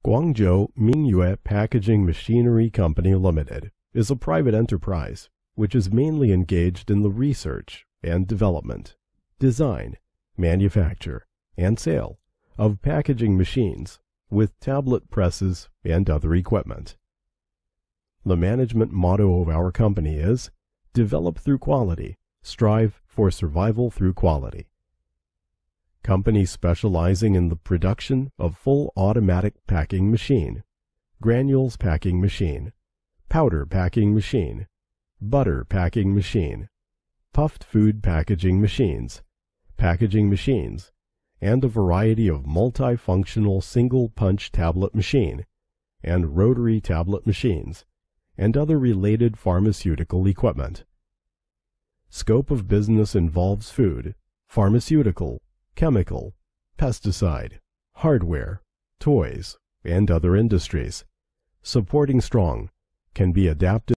Guangzhou Mingyue Packaging Machinery Company Limited is a private enterprise which is mainly engaged in the research and development, design, manufacture, and sale of packaging machines with tablet presses and other equipment. The management motto of our company is, "Develop through quality, strive for survival through quality." Company specializing in the production of full automatic packing machine, granules packing machine, powder packing machine, butter packing machine, puffed food packaging machines, and a variety of multifunctional single-punch tablet machine, and rotary tablet machines, and other related pharmaceutical equipment. Scope of business involves food, pharmaceutical, chemical, pesticide, hardware, toys, and other industries. Supporting strong, can be adapted